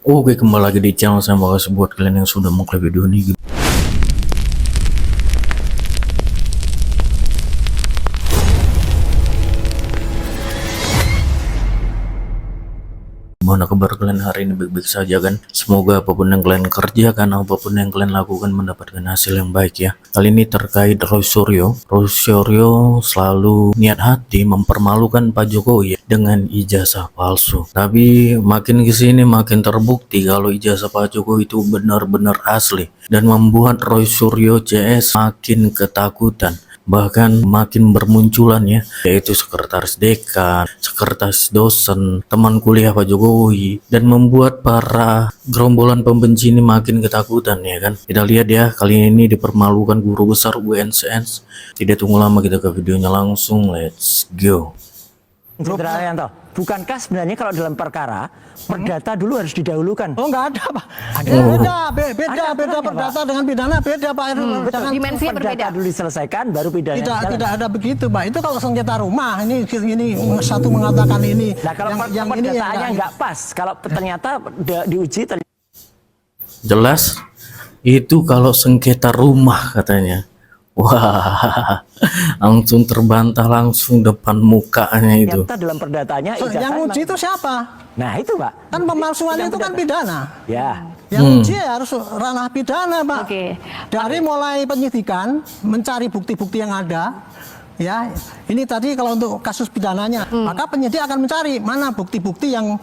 Oke, kembali lagi di channel saya. Makasih buat kalian yang sudah mengklik video ini. Gimana kabar kalian hari ini? Baik-baik saja kan? Semoga apapun yang kalian kerjakan, apapun yang kalian lakukan mendapatkan hasil yang baik ya. Kali ini terkait Roy Suryo. Roy Suryo selalu niat hati mempermalukan Pak Jokowi ya, dengan ijazah palsu. Tapi makin kesini makin terbukti kalau ijazah Pak Jokowi itu benar-benar asli dan membuat Roy Suryo CS makin ketakutan. Bahkan makin bermunculan ya, yaitu sekretaris dekan, sekretaris dosen, teman kuliah Pak Jokowi, dan membuat para gerombolan pembenci ini makin ketakutan ya kan. Kita lihat ya, kali ini dipermalukan guru besar UNSS. Tidak tunggu lama, kita ke videonya langsung, let's go. Sudrayanto, bukankah sebenarnya kalau dalam perkara perdata dulu harus didahulukan? Oh, enggak ada, Pak. Beda perdata dengan pidana beda, Pak. Dimensinya berbeda. Dulu diselesaikan baru pidana. Tidak ada begitu, Pak. Itu kalau sengketa rumah ini satu mengatakan ini. Nah, kalau yang perdataannya nggak pas, kalau ternyata diuji jelas itu kalau sengketa rumah katanya. Wah, langsung terbantah langsung depan mukanya itu. Ternyata dalam perdataannya yang uji itu siapa? Nah itu, Pak. Kan pemalsuan itu kan pidana. Ya. Yang uji harus ranah pidana, Pak. Oke. Dari mulai penyidikan, mencari bukti-bukti yang ada. Ya, ini tadi kalau untuk kasus pidananya, maka penyidik akan mencari mana bukti-bukti yang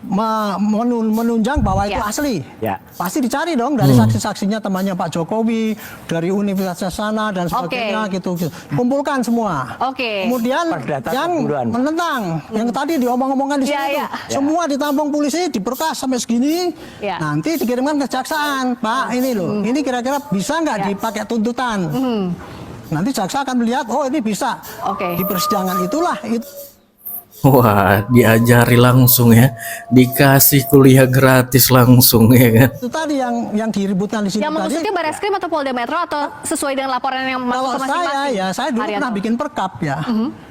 menunjang bahwa itu asli. Ya. Pasti dicari dong dari saksi-saksinya, temannya Pak Jokowi, dari universitas sana dan sebagainya gitu. Kumpulkan semua. Kemudian yang menentang, yang tadi diomong-omongkan di sini, semua ditampung polisi, diberkas sampai segini, nanti dikirimkan ke kejaksaan. Pak, ini loh, ini kira-kira bisa nggak dipakai tuntutan? Nanti jaksa akan melihat, oh ini bisa. Di persidangan itulah itu. Wah, diajari langsung ya, dikasih kuliah gratis langsung ya kan. Itu tadi yang diributkan di sini. Yang maksudnya Barreskrim atau Polda Metro atau sesuai dengan laporan yang masuk ke masing-masing? Saya dulu pernah bikin perkap ya.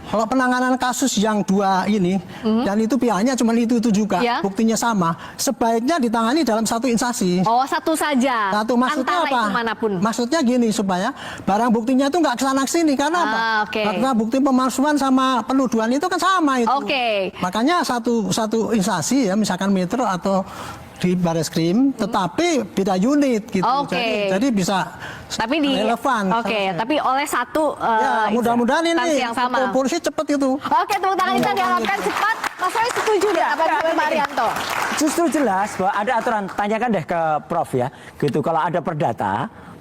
Kalau penanganan kasus yang dua ini dan itu pihaknya cuma itu juga, buktinya sama, sebaiknya ditangani dalam satu instansi. Oh, satu saja. Satu, maksudnya apa? Maksudnya gini, supaya barang buktinya itu nggak kesana kesini. Karena apa? Karena bukti pemalsuan sama penuduhan itu kan sama itu. Makanya satu instansi ya, misalkan Metro atau di Barreskrim, tetapi beda unit gitu. Jadi bisa relevan. Tapi oleh satu mudah-mudahan ini yang sama. polisi cepat itu. Tepuk tangan kita diharapkan cepat. Mas Roy setuju nggak apa yang Pak Arianto? Justru jelas bahwa ada aturan, tanyakan deh ke Prof ya. Gitu, kalau ada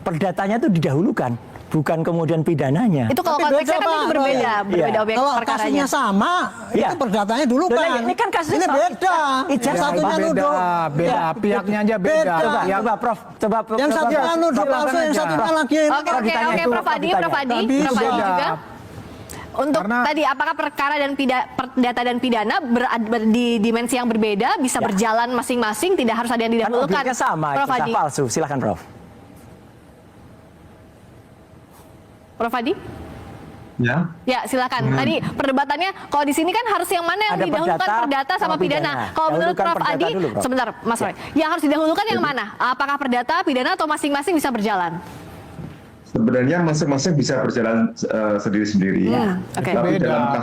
perdatanya itu didahulukan, bukan kemudian pidananya. Itu kalau konteksnya kan itu berbeda objek kalau perkaranya. Kasusnya sama, itu perdatanya dulu kan. Ini kan kasusnya ini beda. Yang satunya nuduh. Beda, pihaknya aja beda. Coba Prof, coba yang satunya nuduh palsu, yang satunya lagi. Oke, Prof Adi juga. Untuk tadi, apakah perkara dan perdata dan pidana di dimensi yang berbeda, bisa berjalan masing-masing, tidak harus ada yang didahulukan? Objeknya sama, Prof Adi. palsu. Silakan Prof. Prof Adi? Ya, silakan. Tadi perdebatannya, kalau di sini kan harus yang mana yang didahulukan, perdata sama pidana. Kalau menurut Prof Adi, sebentar Mas Roy, yang harus didahulukan yang mana? Apakah perdata, pidana, atau masing-masing bisa berjalan? Sebenarnya masing-masing bisa berjalan sendiri-sendiri. Tapi dalam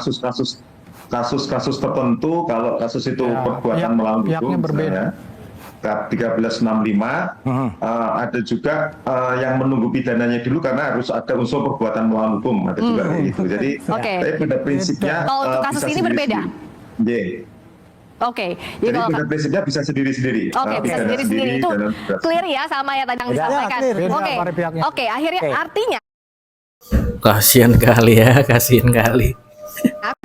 kasus-kasus tertentu, kalau kasus itu perbuatan melawan hukum, misalnya 1365, ada juga yang menunggu pidananya dulu karena harus ada unsur perbuatan melawan hukum, ada juga kayak gitu. Jadi, tapi pada prinsipnya kalau untuk kasus ini berbeda. Jadi pada prinsipnya bisa sendiri-sendiri. Bisa sendiri-sendiri, itu clear ya sama ya tadi yang disampaikan. Akhirnya artinya Kasian kali ya, kasian kali.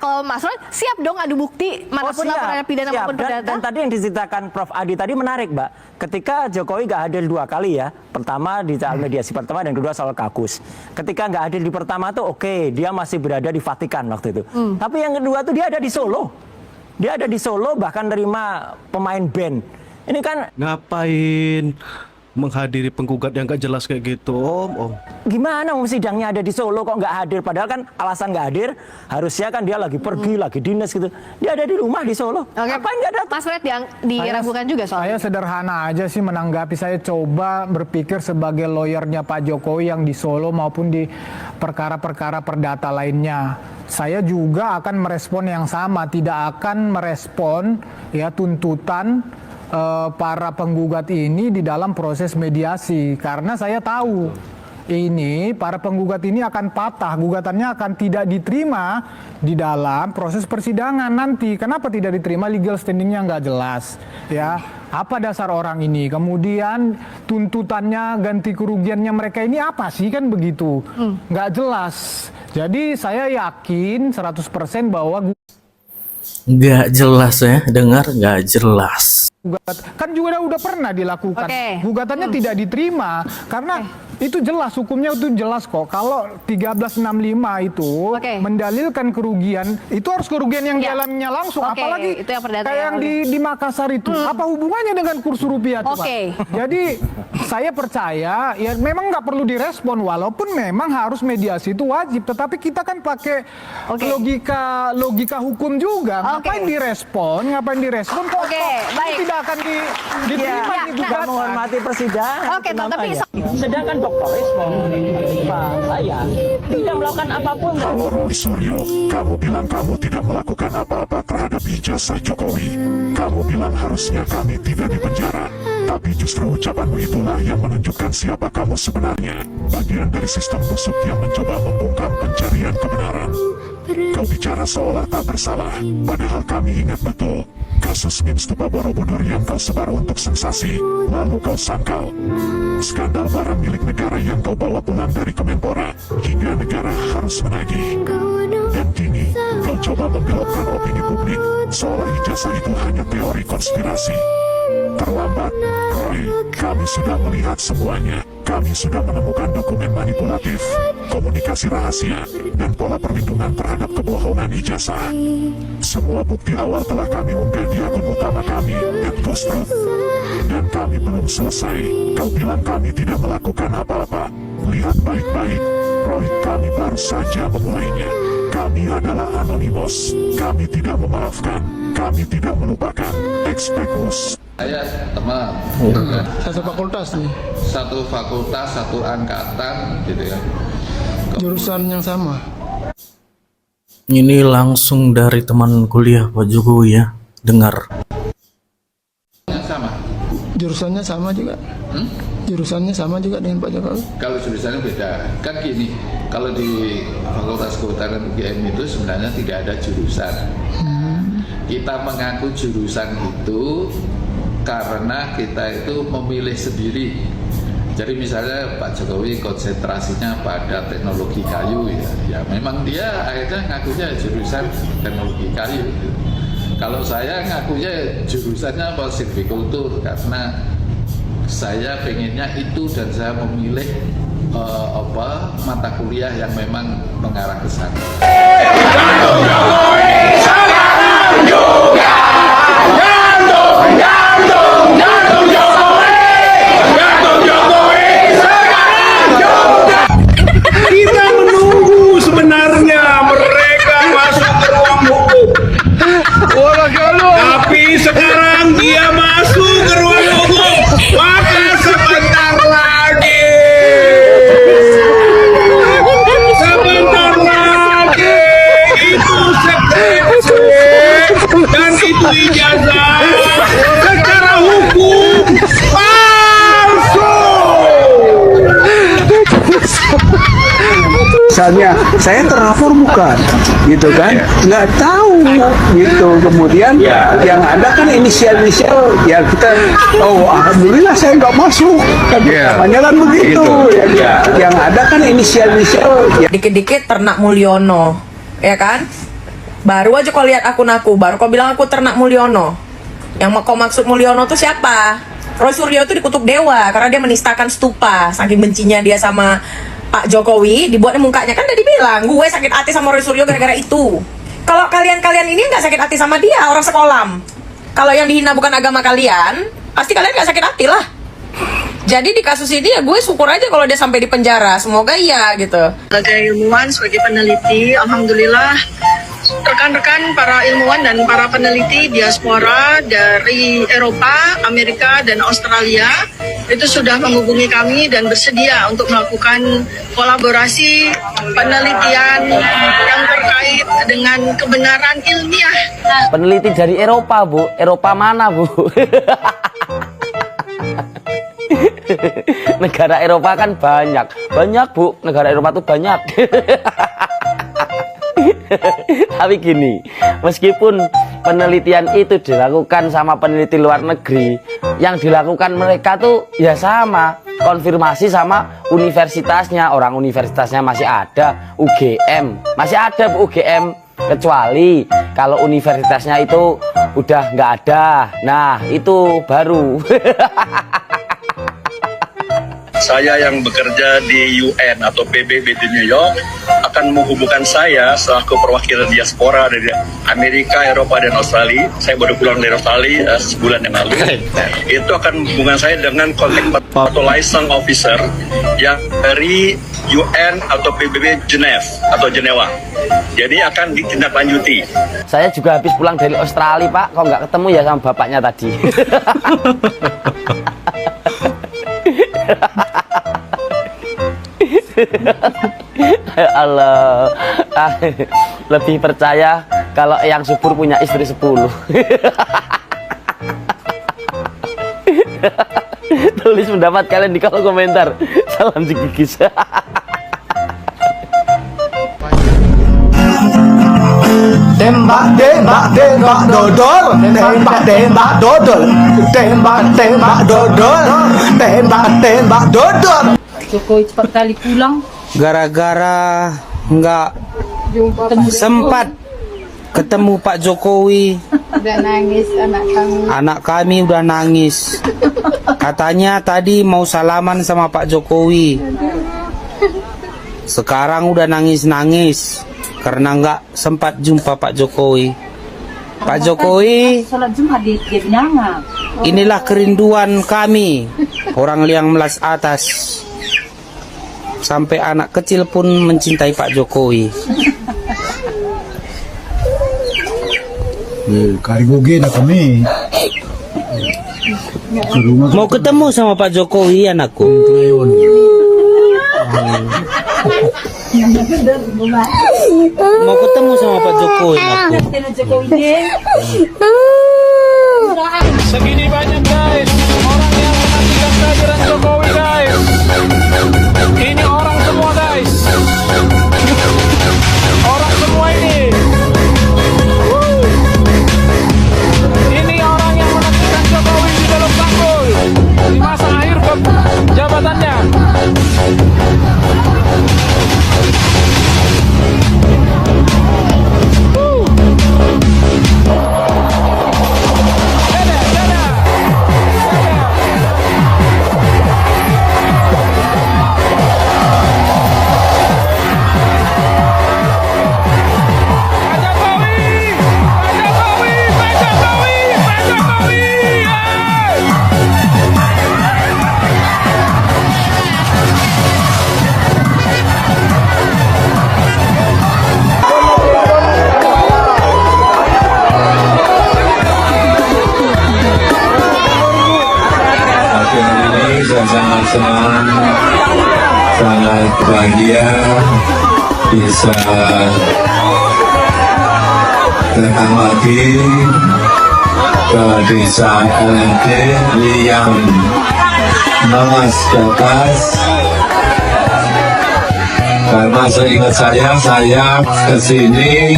kalau Mas Roy siap dong adu bukti manapun laporan pidana maupun perdata. Dan tadi yang diceritakan Prof Adi tadi menarik, Mbak. Ketika Jokowi nggak hadir 2 kali ya, pertama di soal mediasi pertama dan kedua soal kakus. Ketika nggak hadir di pertama tuh dia masih berada di Vatikan waktu itu. Tapi yang kedua tuh dia ada di Solo. Dia ada di Solo, bahkan nerima pemain band. Ini kan ngapain menghadiri penggugat yang gak jelas kayak gitu, Om. Gimana sidangnya ada di Solo kok nggak hadir? Padahal kan alasan nggak hadir harusnya kan dia lagi pergi, lagi dinas gitu. Dia ada di rumah di Solo. Oke. Apa nggak datang? Mas Fred yang diragukan juga soal Saya sederhana aja sih menanggapi. Saya coba berpikir sebagai lawyernya Pak Jokowi yang di Solo maupun di perkara-perkara perdata lainnya. Saya juga akan merespon yang sama, tidak akan merespon ya tuntutan para penggugat ini di dalam proses mediasi, karena saya tahu ini para penggugat ini akan patah, gugatannya akan tidak diterima di dalam proses persidangan nanti. Kenapa tidak diterima? Legal standingnya nggak jelas, ya. Apa dasar orang ini? Kemudian tuntutannya, ganti kerugiannya mereka ini apa sih, kan begitu? Nggak jelas. Jadi saya yakin 100% bahwa Nggak jelas ya, dengar nggak jelas. kan juga udah pernah dilakukan. Gugatannya tidak diterima karena itu jelas, hukumnya itu jelas kok. Kalau 1365 itu mendalilkan kerugian, itu harus kerugian yang dialaminya langsung. Apalagi itu yang perdata kayak yang di Makassar itu. Apa hubungannya dengan kurs rupiah? Jadi saya percaya ya memang nggak perlu direspon, walaupun memang harus mediasi itu wajib. Tetapi kita kan pakai logika hukum juga. Ngapain direspon? Kok baik. Tidak akan diterima nih gugatan. Menghormati persidangan. Tapi sedangkan Dr. Ismo, saya tidak melakukan apapun. Halo Roy Suryo, kamu bilang kamu tidak melakukan apa-apa terhadap ijazah Jokowi. Kamu bilang harusnya kami tidak dipenjara. Tapi justru ucapanmu itulah yang menunjukkan siapa kamu sebenarnya. Bagian dari sistem busuk yang mencoba membungkam pencarian kebenaran. Kau bicara seolah tak bersalah, padahal kami ingat betul kasus meme stupa Borobudur yang kau sebar untuk sensasi, lalu kau sangkal. Skandal barang milik negara yang kau bawa pulang dari Kemenpora, hingga negara harus menagih. Dan kini, kau coba membelokkan opini publik, seolah ijazah itu hanya teori konspirasi. Terlambat, Roy. Kami sudah melihat semuanya. Kami sudah menemukan dokumen manipulatif, komunikasi rahasia, dan pola perlindungan terhadap kebohongan ijazah. Semua bukti awal telah kami unggah di akun utama kami, @ghostruth. Dan kami belum selesai. Kau bilang kami tidak melakukan apa-apa. Lihat baik-baik, Roy, kami baru saja memulainya. Kami adalah anonymous. Kami tidak memaafkan. Kami tidak melupakan. Expect us. Saya teman, Satu fakultas nih. satu fakultas, satu angkatan, gitu ya. Jurusan yang sama. Ini langsung dari teman kuliah Pak Jokowi ya, dengar. Yang sama. Jurusannya sama juga. Jurusannya sama juga dengan Pak Jokowi. Kalau jurusannya beda, kan gini. Kalau di Fakultas Kehutanan UGM itu sebenarnya tidak ada jurusan. Kita mengaku jurusan itu karena kita itu memilih sendiri. Jadi misalnya Pak Jokowi konsentrasinya pada teknologi kayu ya memang dia akhirnya ngakunya jurusan teknologi kayu. Kalau saya ngakunya jurusannya apa, silvikultur, karena saya pengennya itu dan saya memilih mata kuliah yang memang mengarah ke sana. Kita menunggu sebenarnya mereka masuk ke ruang hukum. Tapi sekarang dia masuk ke ruang hukum. Maka sebentar lagi. Itu skripsi dan itu ijazah secara hukum palsu. Misalnya saya terlapor bukan, gitu kan? Nggak tahu, gitu. Kemudian yang ada kan inisial ya kita, alhamdulillah saya nggak masuk, kan? Namanya kan begitu. Yang ada kan inisial. Ya. Dikit-dikit Ternak Mulyono, ya kan? Baru aja kau lihat akun aku, baru kau bilang aku Ternak Mulyono. Yang kau maksud Mulyono tuh siapa? Roy Suryo itu dikutuk dewa karena dia menistakan stupa, saking bencinya dia sama Pak Jokowi, dibuatnya mukanya kan udah dibilang gue sakit hati sama Roy Suryo gara-gara itu. Kalau kalian ini nggak sakit hati sama dia, orang sekolah. Kalau yang dihina bukan agama kalian, pasti kalian nggak sakit hati lah. Jadi di kasus ini ya gue syukur aja kalau dia sampai di penjara. Semoga iya gitu. Sebagai ilmuwan, sebagai peneliti, alhamdulillah rekan-rekan para ilmuwan dan para peneliti diaspora dari Eropa, Amerika, dan Australia itu sudah menghubungi kami dan bersedia untuk melakukan kolaborasi penelitian yang terkait dengan kebenaran ilmiah. Peneliti dari Eropa, Bu. Eropa mana, Bu? Negara Eropa kan banyak, Bu. Negara Eropa tuh banyak. Tapi gini, meskipun penelitian itu dilakukan sama peneliti luar negeri, yang dilakukan mereka tuh ya sama, konfirmasi sama universitasnya. Orang universitasnya masih ada, UGM masih ada, Bu, UGM, kecuali kalau universitasnya itu udah nggak ada. Nah, itu baru. Saya yang bekerja di UN atau PBB di New York akan menghubungkan saya selaku perwakilan diaspora dari Amerika, Eropa, dan Australia. Saya baru pulang dari Australia sebulan yang lalu. Itu akan menghubungkan saya dengan kontak atau license officer yang dari UN atau PBB Jenewa. Jadi akan ditindaklanjuti. Saya juga habis pulang dari Australia, Pak. Kok nggak ketemu ya sama bapaknya tadi? Ya Allah, lebih percaya kalau yang subur punya istri 10. Tulis pendapat kalian di kolom komentar. Salam Cikikis. Tembak tembak tembak dodol, tembak tembak dodol, tembak tembak dodol, tembak tembak dodol. Jokowi cepat kali pulang. Gara-gara nggak sempat ketemu Pak Jokowi. Udah nangis anak kami. Anak kami udah nangis. Katanya tadi mau salaman sama Pak Jokowi. Sekarang udah nangis-nangis karena nggak sempat jumpa Pak Jokowi. Pak Jokowi, Salat Jumat di Binyanga. inilah kerinduan kami, orang Liang Melas atas. Sampai anak kecil pun mencintai Pak Jokowi. Karigoge na kami. Mau ketemu sama Pak Jokowi anakku. Mau ketemu sama Pak Jokowi anakku. Segini banyak guys orang yang menantikan kehadiran Jokowi guys. Ini orang semua guys. Orang semua ini. Ini orang yang menantikan Jokowi di dalam tanggul di masa akhir jabatannya. Sangat senang, sangat bahagia bisa datang lagi ke desa LNT Liang Melas Atas, karena seingat saya kesini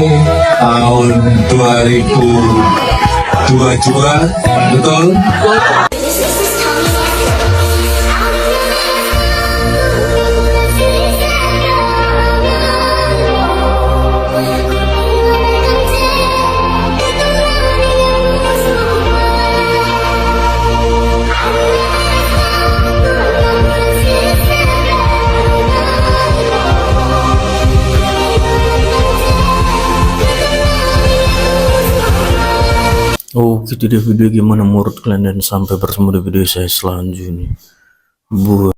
tahun 2022, betul? Oh, gitu deh video, gimana menurut kalian, dan sampai bertemu di video saya selanjutnya. Bu